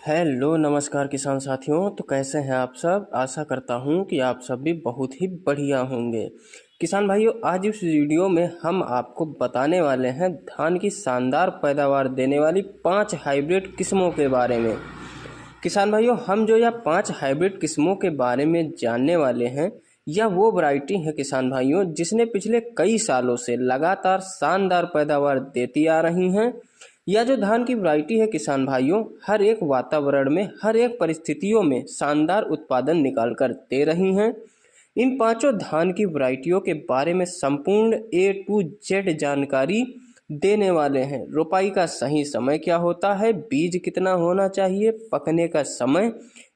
Hello नमस्कार किसान साथियों। तो कैसे हैं आप सब। आशा करता हूं कि आप सब भी बहुत ही बढ़िया होंगे। किसान भाइयों, आज इस वीडियो में हम आपको बताने वाले हैं धान की शानदार पैदावार देने वाली 5 हाइब्रिड किस्मों के बारे में। किसान भाइयों, हम जो यह 5 हाइब्रिड किस्मों के बारे में जानने वाले हैं, यह वो वैरायटी है किसान भाइयों जिसने पिछले कई सालों से लगातार शानदार पैदावार देती आ रही हैं। यह जो धान की वैरायटी है किसान भाइयों, हर एक वातावरण में, हर एक परिस्थितियों में शानदार उत्पादन निकाल कर दे रही हैं। इन पांचों धान की वैरायटियों के बारे में संपूर्ण A to Z जानकारी देने वाले हैं। रोपाई का सही समय क्या होता है, बीज कितना होना चाहिए, पकने का समय,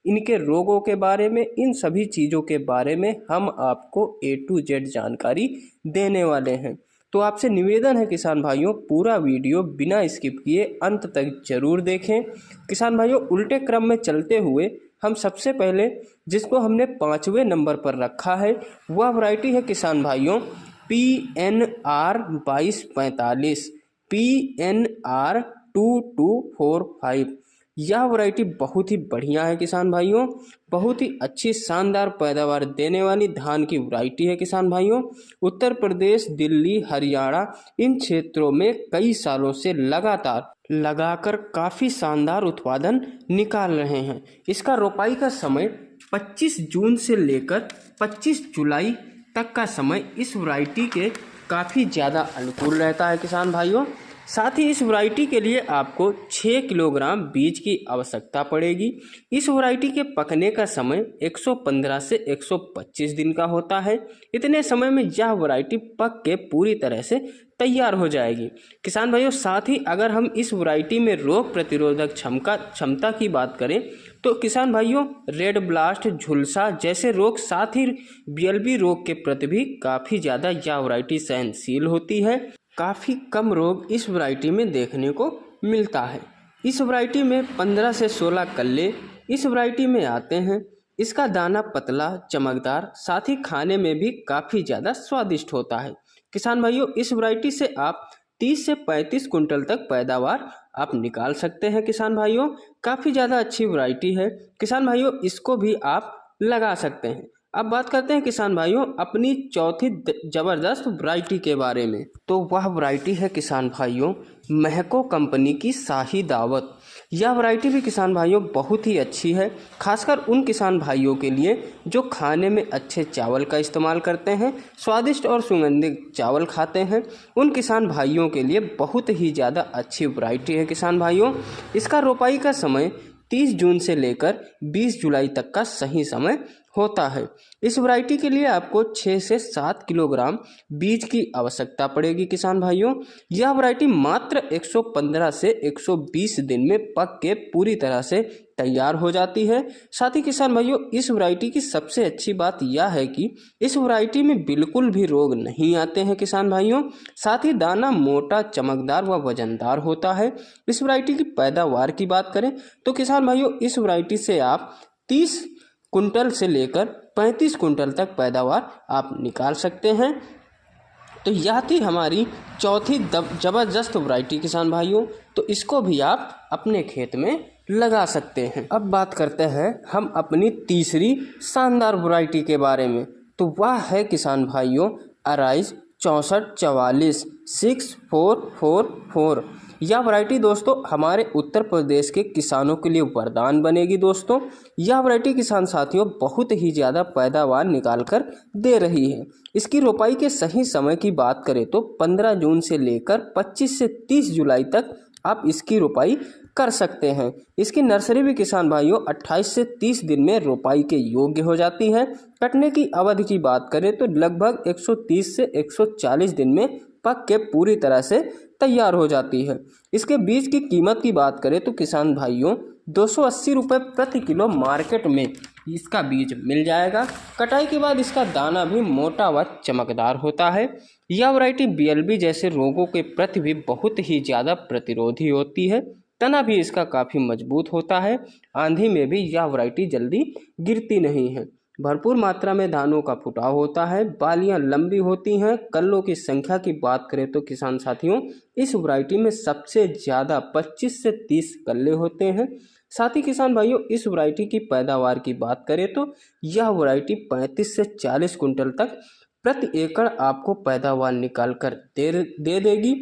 इनके रोगों के बारे में, इन सभी चीज़ों के बारे में हम आपको A to Z जानकारी देने वाले हैं। तो आपसे निवेदन है किसान भाइयों, पूरा वीडियो बिना स्किप किए अंत तक जरूर देखें। किसान भाइयों, उल्टे क्रम में चलते हुए हम सबसे पहले जिसको हमने 5वें नंबर पर रखा है वह वैरायटी है किसान भाइयों PNR 2245, PNR 2245। यह वैरायटी बहुत ही बढ़िया है किसान भाइयों, बहुत ही अच्छी शानदार पैदावार देने वाली धान की वैरायटी है किसान भाइयों। उत्तर प्रदेश, दिल्ली, हरियाणा इन क्षेत्रों में कई सालों से लगाकर काफ़ी शानदार उत्पादन निकाल रहे हैं। इसका रोपाई का समय 25 जून से लेकर 25 जुलाई तक का समय इस वैरायटी के काफ़ी ज़्यादा अनुकूल रहता है किसान भाइयों। साथ ही इस वैरायटी के लिए आपको 6 किलोग्राम बीज की आवश्यकता पड़ेगी। इस वैरायटी के पकने का समय 115 से 125 दिन का होता है। इतने समय में यह वैरायटी पक के पूरी तरह से तैयार हो जाएगी। किसान भाइयों, साथ ही अगर हम इस वैरायटी में रोग प्रतिरोधक क्षमता की बात करें तो किसान भाइयों रेड ब्लास्ट, झुलसा जैसे रोग, साथ ही BLB रोग के प्रति भी काफ़ी ज़्यादा यह वैरायटी सहनशील होती है। काफ़ी कम रोग इस वैरायटी में देखने को मिलता है। इस वैरायटी में 15 से 16 कल्ले इस वैरायटी में आते हैं। इसका दाना पतला, चमकदार, साथ ही खाने में भी काफ़ी ज़्यादा स्वादिष्ट होता है। किसान भाइयों, इस वैरायटी से आप 30 से 35 कुंटल तक पैदावार आप निकाल सकते हैं। किसान भाइयों, काफ़ी ज़्यादा अच्छी वैरायटी है किसान भाइयों, इसको भी आप लगा सकते हैं। अब बात करते हैं किसान भाइयों अपनी चौथी ज़बरदस्त वैरायटी के बारे में। तो वह वैरायटी है किसान भाइयों महको कंपनी की शाही दावत। यह वैरायटी भी किसान भाइयों बहुत ही अच्छी है, खासकर उन किसान भाइयों के लिए जो खाने में अच्छे चावल का इस्तेमाल करते हैं, स्वादिष्ट और सुगंधित चावल खाते हैं। उन किसान भाइयों के लिए बहुत ही ज़्यादा अच्छी वैरायटी है किसान भाइयों। इसका रोपाई का समय 30 जून से लेकर 20 जुलाई तक का सही समय होता है। इस वैरायटी के लिए आपको 6 से 7 किलोग्राम बीज की आवश्यकता पड़ेगी किसान भाइयों। यह वैरायटी मात्र 115 से 120 दिन में पक के पूरी तरह से तैयार हो जाती है। साथ ही किसान भाइयों, इस वैरायटी की सबसे अच्छी बात यह है कि इस वैरायटी में बिल्कुल भी रोग नहीं आते हैं किसान भाइयों। साथ ही दाना मोटा, चमकदार व वजनदार होता है। इस वैरायटी की पैदावार की बात करें तो किसान भाइयों इस वैरायटी से आप 30 कुंटल से लेकर 35 कुंटल तक पैदावार आप निकाल सकते हैं। तो यह थी हमारी चौथी ज़बरदस्त वैरायटी किसान भाइयों, तो इसको भी आप अपने खेत में लगा सकते हैं। अब बात करते हैं हम अपनी तीसरी शानदार वैरायटी के बारे में। तो वह है किसान भाइयों अराइज 6444 6444। यह वैरायटी दोस्तों हमारे उत्तर प्रदेश के किसानों के लिए वरदान बनेगी। दोस्तों, यह वैरायटी किसान साथियों बहुत ही ज़्यादा पैदावार निकाल कर दे रही है। इसकी रोपाई के सही समय की बात करें तो 15 जून से लेकर 25 से 30 जुलाई तक आप इसकी रोपाई कर सकते हैं। इसकी नर्सरी भी किसान भाइयों 28 से 30 दिन में रोपाई के योग्य हो जाती है। कटने की अवधि की बात करें तो लगभग 130 से 140 दिन में पक के पूरी तरह से तैयार हो जाती है। इसके बीज की कीमत की बात करें तो किसान भाइयों 280 रुपये प्रति किलो मार्केट में इसका बीज मिल जाएगा। कटाई के बाद इसका दाना भी मोटा व चमकदार होता है। यह वैरायटी BLB जैसे रोगों के प्रति भी बहुत ही ज़्यादा प्रतिरोधी होती है। तना भी इसका काफ़ी मजबूत होता है। आंधी में भी यह वैरायटी जल्दी गिरती नहीं है। भरपूर मात्रा में दानों का फुटाव होता है। बालियां लंबी होती हैं। कल्लों की संख्या की बात करें तो किसान साथियों इस वैरायटी में सबसे ज़्यादा 25 से 30 कल्ले होते हैं। साथ ही किसान भाइयों इस वैरायटी की पैदावार की बात करें तो यह वैरायटी 35 से 40 कुंटल तक प्रति एकड़ आपको पैदावार निकाल कर दे देगी।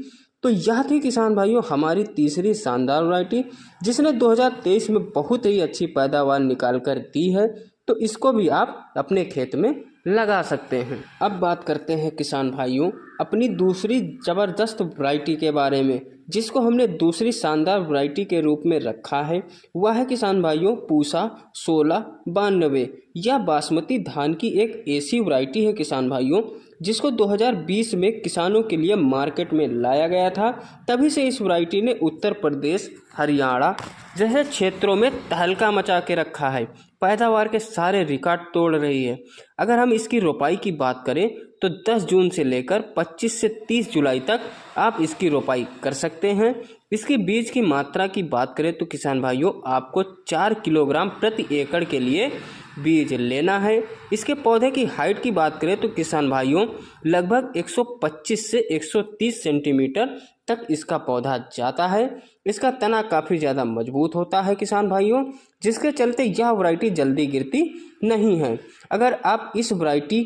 तो यह थी किसान भाइयों हमारी तीसरी शानदार वैरायटी जिसने 2023 में बहुत ही अच्छी पैदावार निकाल कर दी है। तो इसको भी आप अपने खेत में लगा सकते हैं। अब बात करते हैं किसान भाइयों अपनी दूसरी ज़बरदस्त वैरायटी के बारे में जिसको हमने दूसरी शानदार वैरायटी के रूप में रखा है। वह है किसान भाइयों पूसा 1692। यह बासमती धान की एक ऐसी वैरायटी है किसान भाइयों जिसको 2020 में किसानों के लिए मार्केट में लाया गया था। तभी से इस वैरायटी ने उत्तर प्रदेश, हरियाणा जैसे क्षेत्रों में तहलका मचा के रखा है। पैदावार के सारे रिकॉर्ड तोड़ रही है। अगर हम इसकी रोपाई की बात करें तो 10 जून से लेकर 25 से 30 जुलाई तक आप इसकी रोपाई कर सकते हैं। इसकी बीज की मात्रा की बात करें तो किसान भाइयों आपको 4 किलोग्राम प्रति एकड़ के लिए बीज लेना है। इसके पौधे की हाइट की बात करें तो किसान भाइयों लगभग 125 से 130 सेंटीमीटर तक इसका पौधा जाता है। इसका तना काफ़ी ज़्यादा मजबूत होता है किसान भाइयों जिसके चलते यह वैरायटी जल्दी गिरती नहीं है। अगर आप इस वैरायटी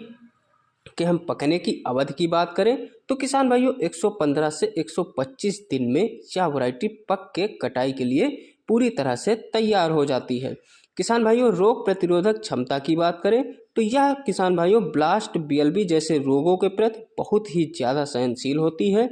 के हम पकने की अवधि की बात करें तो किसान भाइयों 115 से 125 दिन में यह वैरायटी पक के कटाई के लिए पूरी तरह से तैयार हो जाती है। किसान भाइयों रोग प्रतिरोधक क्षमता की बात करें तो यह किसान भाइयों ब्लास्ट, बीएलबी जैसे रोगों के प्रति बहुत ही ज़्यादा सहनशील होती है।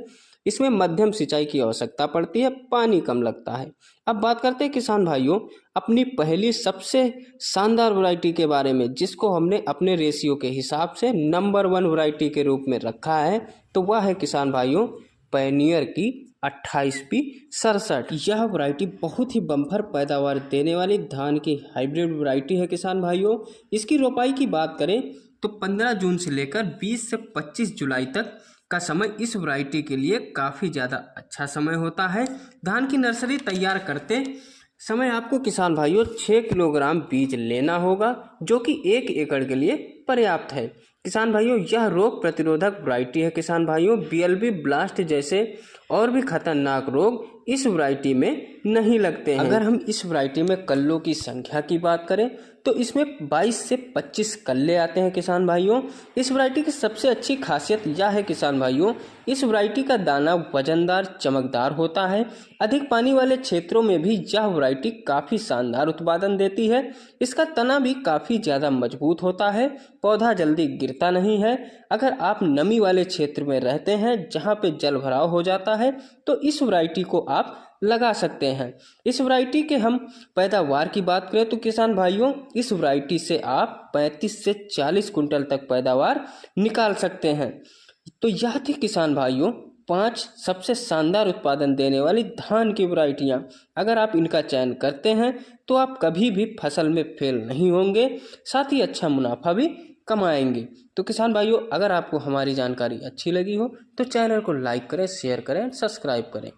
इसमें मध्यम सिंचाई की आवश्यकता पड़ती है, पानी कम लगता है। अब बात करते हैं किसान भाइयों अपनी पहली सबसे शानदार वैरायटी के बारे में जिसको हमने अपने रेशियो के हिसाब से नंबर 1 वैरायटी के रूप में रखा है। तो वह है किसान भाइयों पैनियर की 28P67। यह वैरायटी बहुत ही बम्पर पैदावार देने वाली धान की हाइब्रिड वैरायटी है किसान भाइयों। इसकी रोपाई की बात करें तो 15 जून से लेकर 20 से 25 जुलाई तक का समय इस वैरायटी के लिए काफ़ी ज़्यादा अच्छा समय होता है। धान की नर्सरी तैयार करते समय आपको किसान भाइयों 6 किलोग्राम बीज लेना होगा जो कि 1 एकड़ के लिए पर्याप्त है। किसान भाइयों यह रोग प्रतिरोधक वैरायटी है किसान भाइयों। बीएलबी, ब्लास्ट जैसे और भी खतरनाक रोग इस वैरायटी में नहीं लगते हैं। अगर हम इस वैरायटी में कल्लों की संख्या की बात करें तो इसमें 22 से 25 कल्ले आते हैं किसान भाइयों। इस वैरायटी की सबसे अच्छी खासियत यह है किसान भाइयों इस वैरायटी का दाना वजनदार, चमकदार होता है। अधिक पानी वाले क्षेत्रों में भी यह वैरायटी काफ़ी शानदार उत्पादन देती है। इसका तना भी काफ़ी ज़्यादा मजबूत होता है, पौधा जल्दी गिरता नहीं है। अगर आप नमी वाले क्षेत्र में रहते हैं जहाँ पे जल भराव हो जाता है तो इस वैरायटी को आप लगा सकते हैं। इस वैरायटी के हम पैदावार की बात करें तो किसान भाइयों इस वैरायटी से आप 35 से 40 कुंटल तक पैदावार निकाल सकते हैं। तो यह थी किसान भाइयों 5 सबसे शानदार उत्पादन देने वाली धान की वैरायटियाँ। अगर आप इनका चयन करते हैं तो आप कभी भी फसल में फेल नहीं होंगे, साथ ही अच्छा मुनाफा भी कमाएंगे। तो किसान भाइयों अगर आपको हमारी जानकारी अच्छी लगी हो तो चैनल को लाइक करें, शेयर करें, सब्सक्राइब करें।